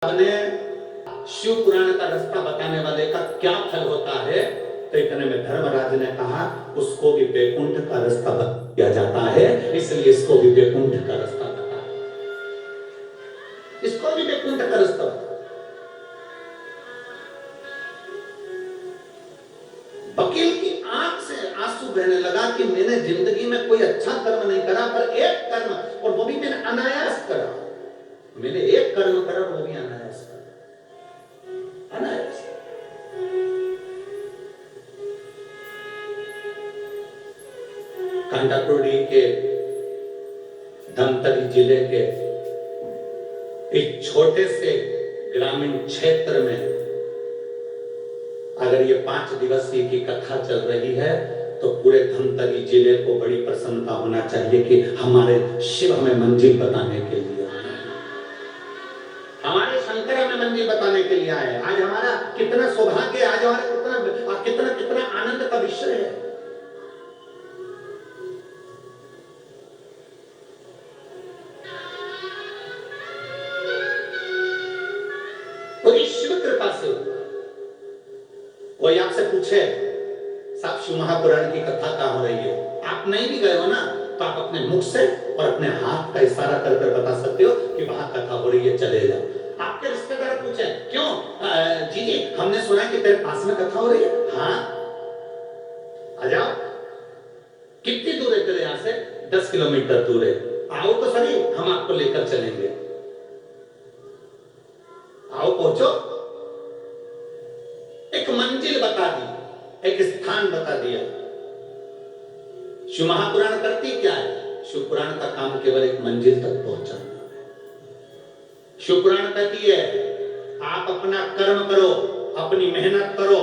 ने शिव पुराण का रास्ता बताने वाले का क्या फल होता है, तो इतने में धर्मराज ने कहा उसको भी वैकुंठ का रास्ता बताया जाता है, इसलिए इसको भी वैकुंठ का रास्ता बता, इसको भी वैकुंठ का रास्ता बता। वकील की आंख से आंसू बहने लगा कि मैंने जिंदगी में कोई अच्छा कर्म नहीं करा, पर एक कर्म, और वो भी मैंने अनायास करा। मैंने एक कर्म करा और वो भी अनायास करा, अनायास। कांटाटोड़ी के धमतरी जिले के एक छोटे से ग्रामीण क्षेत्र में अगर ये 5 दिवसीय की कथा चल रही है तो पूरे धमतरी जिले को बड़ी प्रसन्नता होना चाहिए कि हमारे शिव हमें मंजिल बताने के लिए, हमारे शंकर हमें मंजिल बताने के लिए आए। आज हमारा कितना सौभाग्य, आज हमारा कितना कितना आनंद का विषय है। तो इस शिव कृपा से कोई आपसे पूछे साहब शिव महापुराण की कथा कहां हो रही है, आप नहीं भी गए हो ना, तो आप अपने मुख से और अपने हाथ का इशारा कर कर बता सकते हो कि वहां कथा हो रही है, चले जाओ। आपके रिश्तेदार पूछे क्यों जी हमने सुना कि तेरे पास में कथा हो रही है, हाँ आ जाओ। कितनी दूर है तेरे यहाँ से? 10 किलोमीटर दूर है, आओ तो सही, हम आपको लेकर चलेंगे, आओ पहुंचो। एक मंजिल बता दी, एक स्थान बता दिया। शिव महापुराण करती क्या है? शिव पुराण का काम केवल एक मंजिल तक पहुंचाना है। शिव पुराण कहती है आप अपना कर्म करो, अपनी मेहनत करो,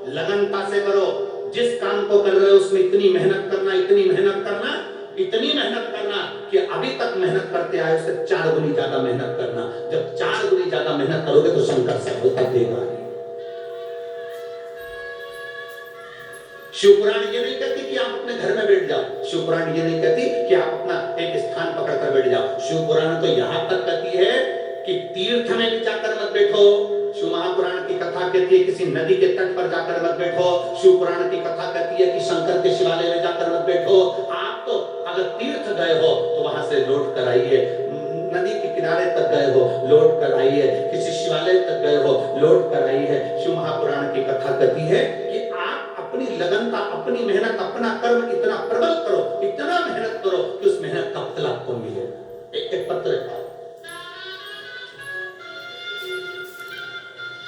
लगनता से करो, जिस काम को कर रहे हो उसमें इतनी मेहनत करना, इतनी मेहनत करना, इतनी मेहनत करना कि अभी तक मेहनत करते आए उससे 4 गुनी ज्यादा मेहनत करना। जब 4 गुनी ज्यादा मेहनत करोगे तो शंकर सफलता देगा। शिव पुराण ये नहीं कहती कि आप अपने घर में बैठ जाओ, शिव पुराण ये नहीं कहती कि आप अपना एक स्थान पकड़कर बैठ जाओ। शिव पुराण तो यहां तक कहती है कि तीर्थ में भी जाकर मत बैठो। शिव महापुराण की कथा कहती है किसी नदी के तट पर जाकर मत बैठो। शिव पुराण की कथा कहती है कि शंकर के शिवालय में जाकर मत बैठो। आप तो अगर तीर्थ गए हो तो वहां से लौट कर आइए, नदी के किनारे तक गए हो लौट कर आइए, किसी शिवालय तक गए हो लौट कर आइए। शिव महापुराण की कथा कहती है कि आप अपनी लगनता, अपनी मेहनत, अपना कर्म इतना प्रबल करो, इतना मेहनत करो कि उस मेहनत का फल आपको मिले। एक पत्र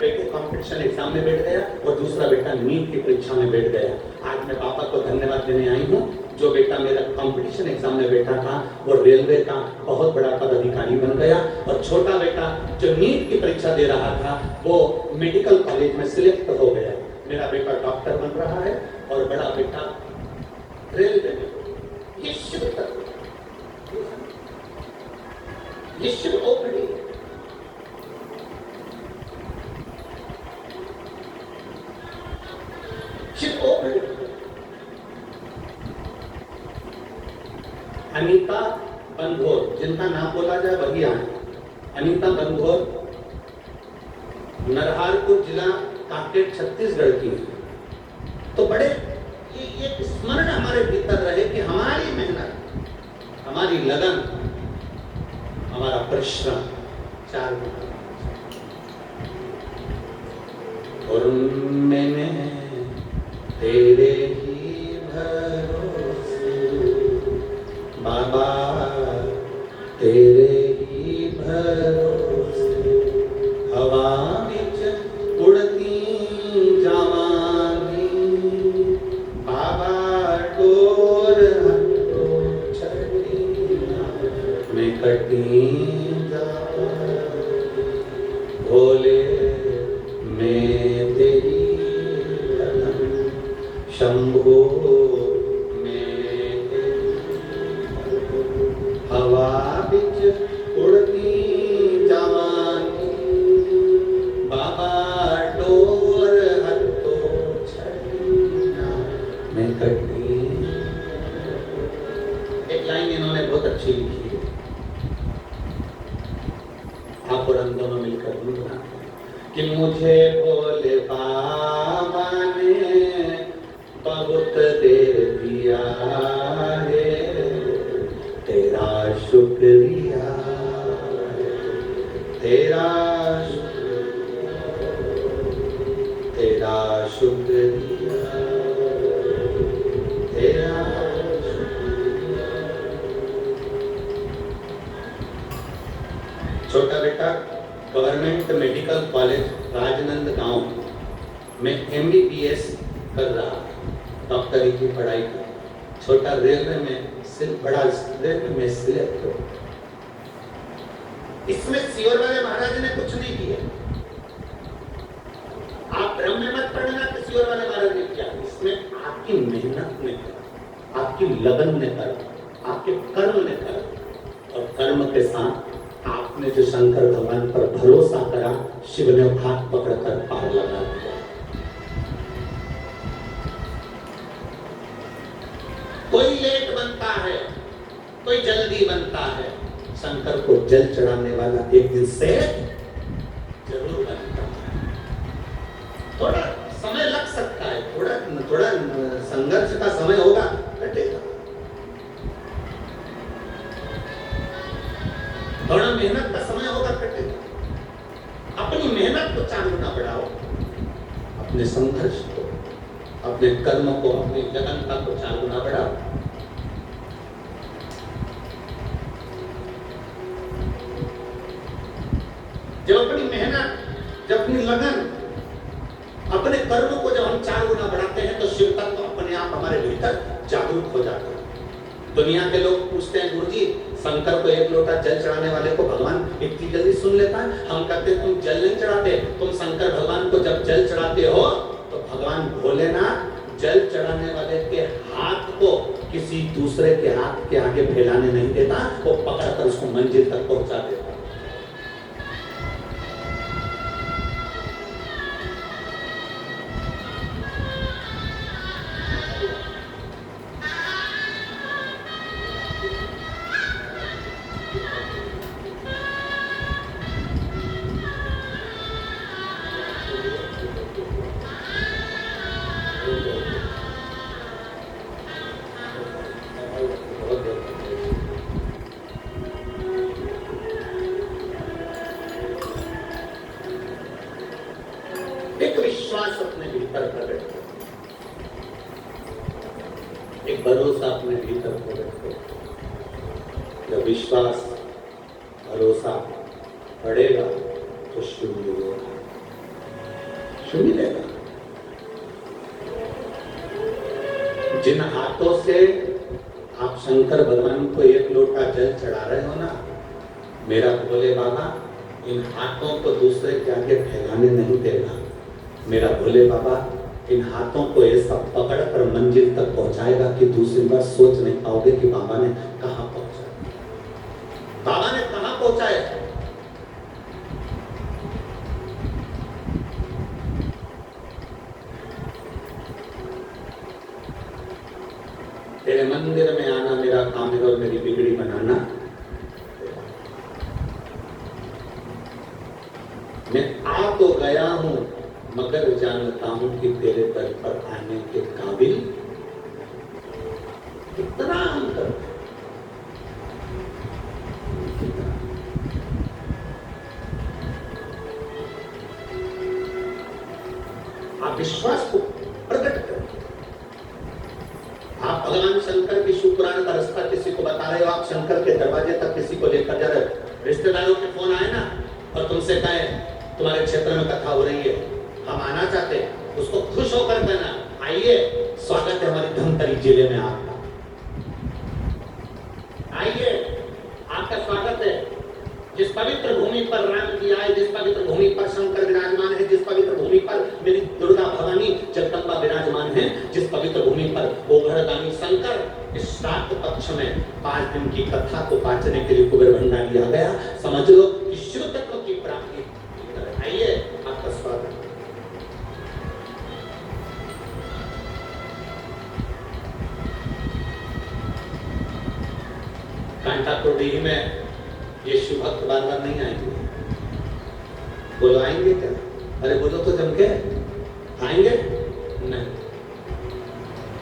बेटे कंपटीशन एग्जाम में बैठ गया और दूसरा बेटा नीट की परीक्षा में बैठ गया। आज मैं पापा को धन्यवाद देने आई हूँ, जो बेटा मेरा कंपटीशन एग्जाम में बैठा था वो रेलवे का बहुत बड़ा पदाधिकारी बन गया, और छोटा बेटा जो नीट की परीक्षा दे रहा था वो मेडिकल कॉलेज में सिलेक्ट हो गया। मेरा बेटा डॉक्टर बन रहा है और बड़ा बेटा रेलवे में। ये शिव तत्व, ये शिव ओपड़ी, शिव ओपड़ी। अनीता बंधोर, जिनका नाम बोला जाए वही आए। अनीता बंधोर नरहारपुर जिला कांकेर छत्तीसगढ़ की है। तो बड़े ये स्मरण हमारे भीतर रहे कि हमारी मेहनत, हमारी लगन, हमारा परिश्रम 4 गुना। और मैंने तेरे ही भरोसे बाबा, तेरे ही भरोसे हवा उड़ती जवानी बाबा, डोर हटो छड़ी मैं कटी भोले मैं तेरी शंभो मैं तेरी हवा बिच उड़ती जवानी बाबा, डोर हटो छड़ीना मैं कटी। एक लाइन इन्होंने बहुत अच्छी लिखी है, आप और हम दोनों मिलकर कि मुझे भोले बाबा ने बहुत दे दिया है, तेरा शुक्रिया, तेरा शुक्रिया, तेरा छोटा बेटा गवर्नमेंट मेडिकल कॉलेज राजनांदगांव में MBBS कर रहा, डॉक्टरी की पढ़ाई कर। छोटा रेलवे में बड़ा रेलवे में सिलेक्ट हो। इसमें सियोर वाले महाराज ने कुछ नहीं किया। आप ब्रह्म में मत पढ़ना कि सियोर वाले महाराज ने किया। इसमें आपकी मेहनत ने करा, आपकी लगन ने करा, आपके कर्म ने करा, और कर्म के साथ आपने जो शंकर भगवान पर भरोसा करा, शिव ने हाथ पकड़कर पार लगा दिया। कोई लेट बनता है, कोई जल्दी बनता है, शंकर को जल चढ़ाने वाला एक दिन से जरूर बनता है। थोड़ा समय लग सकता है, थोड़ा संघर्ष का समय होगा, कटेगा। थोड़ा मेहनत का समय होगा, कटेगा। अपनी मेहनत को 4 गुना बढ़ाओ, अपने संघर्ष को, अपने कर्म को, अपनी लगनता को 4 गुना बढ़ाओ। जब अपनी मेहनत, जब अपनी लगन, अपने कर्म को जब हम 4 गुना बढ़ाते हैं तो शिव तत्व तो अपने आप हमारे भीतर जागरूक हो जाता है। दुनिया के लोग पूछते हैं, गुरुजी शंकर को 1 लोटा जल चढ़ाने वाले को भगवान इतनी जल्दी सुन लेता है? हम कहते हैं तुम जल नहीं चढ़ाते, तुम शंकर भगवान को जब जल चढ़ाते हो तो भगवान भोलेनाथ जल चढ़ाने वाले के हाथ को किसी दूसरे के हाथ के आगे फैलाने नहीं देता, वो पकड़कर उसको मंजिल तक पहुंचा देता। एक विश्वास अपने भीतर प्रकट करो, एक भरोसा अपने भीतर प्रकट करो। जब विश्वास भरोसा बढ़ेगा तो शिव मिलेगा, शिव मिलेगा। जिन हाथों से आप शंकर भगवान को 1 लोटा जल चढ़ा रहे हो ना, मेरा भोले बाबा इन हाथों को दूसरे के आगे फैलाने नहीं देगा। मेरा भोले बाबा इन हाथों को ऐसा पकड़ कर मंजिल तक पहुंचाएगा कि दूसरी बार सोच नहीं पाओगे कि बाबा ने कहां पहुंचाया, बाबा ने कहां पहुंचाया। तेरे मंदिर में आना मेरा काम है और मेरी बिगड़ी बनाना। मैं आ तो गया हूं मगर जानता हूं कि तेरे दर पर आने के काबिल कितना अंतर। आप विश्वास को प्रकट करें। आप भगवान शंकर की शिवपुराण का रास्ता किसी को बता रहे हो, आप शंकर के दरवाजे तक किसी को लेकर जा रहे हो। रिश्तेदारों के फोन आए ना और तुमसे कहे तुम्हारे क्षेत्र में कथा हो रही है, हम आना चाहते हैं, उसको खुश होकर कहना आइए, स्वागत है हमारी धमतरी जिले में आपका, आइए आपका स्वागत है। जिस पवित्र भूमि पर राम जी आए, जिस पवित्र भूमि पर शंकर विराजमान है, जिस पवित्र भूमि पर मेरी दुर्गा भवानी जगदम्बा विराजमान है, जिस पवित्र भूमि पर ओघरदानी शंकर, इस श्राद्ध पक्ष में 5 दिन की कथा को बांटने के लिए कुबेर भंडार लिया गया। समझ लो कि शिव तत्व की प्राप्ति। आइए आपका स्वागत। कांटापुर में ये शिव भक्त बार बार नहीं आएंगे। बोलो आएंगे क्या? अरे बोलो तो जम के आएंगे नहीं।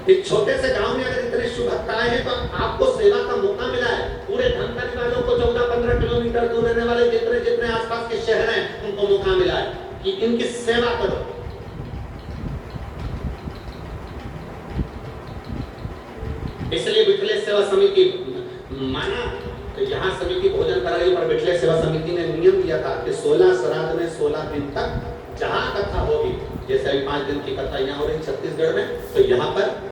एक छोटे से गांव में अगर इतने शुभ भक्त आए हैं तो आपको सेवा का मौका मिला है। पूरे धमतरी वालों को 14-15 किलोमीटर दूर रहने वाले जितने जितने आसपास के शहर हैं उनको मौका मिला है कि इनकी सेवा करो। इसलिए विठलेश सेवा समिति माना तो यहाँ समिति भोजन कराई, पर विठलेश सेवा समिति ने नियम दिया था कि 16 श्राद्ध में 16 दिन तक जहां कथा होगी, जैसे अभी 5 दिन की कथा यहाँ हो रही छत्तीसगढ़ में, तो यहाँ पर